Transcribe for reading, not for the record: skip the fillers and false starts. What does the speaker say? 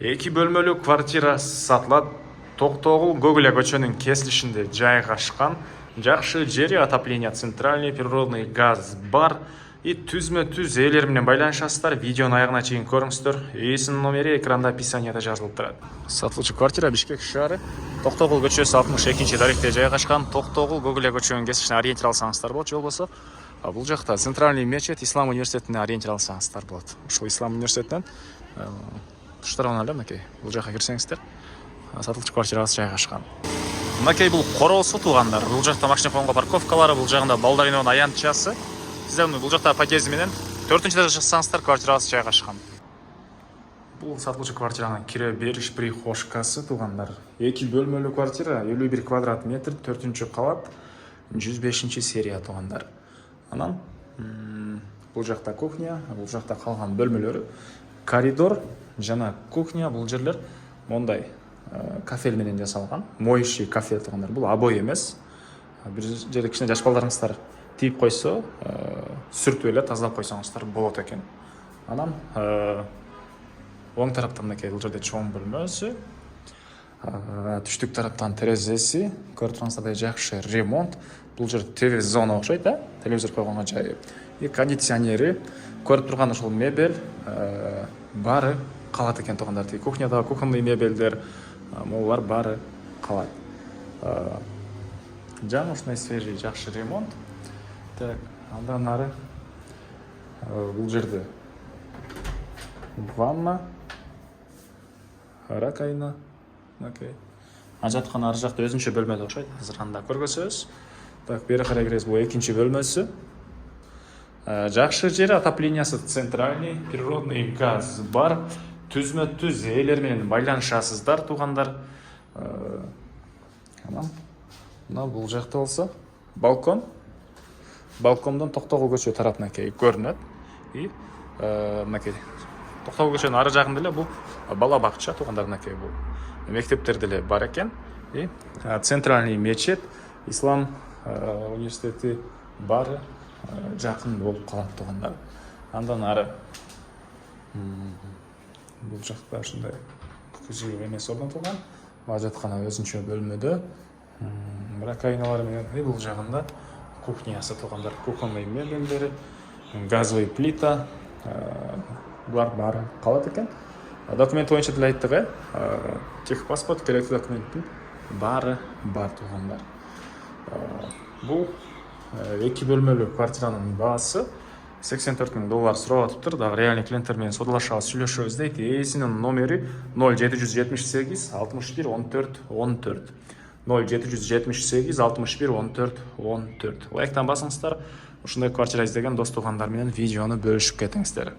2 бөлмөлүү квартира сатылат. Токтогул Гоголя көчөнүн кесилишинде жайгашкан. Жакшы жери, отопление, центральный природный газ бар. И түзмө-түз ээлер менен байланышасыздар. Видеонун аягына чейин көрүңүздөр. Ээсинин номери экранда описанияда жазылып турат. Сатылчу квартира Бишкек шаары. Токтогул көчөсү 62-даректе жайгашкан. Токтогул Гоголя көчөнүн кесилишине ориентир алсаңыздар болот. Же болбосо бул жакта Центральный мечет Ислам университетине ориентир алсаңыздар болот. Ушул Ислам университетинен туш тарабынан эле мынакей бул жака кирсеңиздер сатылчу квартирабыз жайгашкан. Мынакей бул короосу туугандар. Бул жакта машина коюмга парковкалары, бул жагында балдар үйүнүнүн аянтчасы. Сиздер бул жакта подъезд менен 4-этажда жашасаңыздар квартирабыз жайгашкан. Бул сатылчу квартиранын кире бериш прихожкасы туугандар. 2 бөлмөлүү квартира, 51 квадрат метр, 4-кабат, 105-серия туугандар. Анан бул жакта кухня, бул жакта калган бөлмөлөрү, коридор жана кухня. Бул жерлер мондай кафель менен жасалган. Моющий кафе туугандар. Бул обой эмес. Бир жерде кичине жаш балдарыңыздар тийип койсо, сүртүп эле тазалап койсоңуздар болот экен. Анан оң тараптан мынакей бул жерде чоң бөлмөсү, түштүк тараптан терезеси, көрүп тургансыздардай жакшы ремонт. Бул жер ТВ зона окшойт, телевизор койгонго жайы. И кондиционери, көрүп турган ушул мебель баары калат экен туугандар. Кухнядагы кухонный мебелдер, могулар баары калат. Жаңы ушундай свежий жакшы ремонт. Так, андан ары бул жерде ванна, ракайна, мынакей. Ажаткан ары жакта өзүнчө бөлмө окшойт. Азыр анда көргөзөбүз. Так, бери карай киребиз. Бул экинчи бөлмөсү. Жакшы жери, отоплениясы центральный, природный газ бар. Түзмө-түз ээлер менен байланышасыздар туугандар. Анан мына бул жакта болсо балкон. Балкондон Токтогул көчө тарапына көрүнөт. И мынакей Токтогул көчөнүн ары жагында эле бул бала бакча туугандар. Мынакей бул мектептер деле бар экен. И Центральный мечет Ислам университети баары жакын болуп калат туугандар. Андан ары бул жакта ушундай күзүү эмес орнотулган. Ажаткана өзүнчө бөлмөдө ракайналар менен. Бул жагында кухнясы туугандар. Кухонный мебелдери, газовый плита, булар баары калат экен. Документ боюнча деле айттык, техпаспорт, керектүү документтин баары бар туугандар. Бул 2 бөлмөлүү квартиранын баасы $84,000 сурап атыптыр. Дагы реальный клиенттер менен содалашабыз, сүйлөшөбүз дейт. Ээсинин номери 0778 61 14 14. 0778 61 14 14. Лайктан басыңыздар. Ушундай квартира издеген дос туугандар менен видеону бөлүшүп кетиңиздер.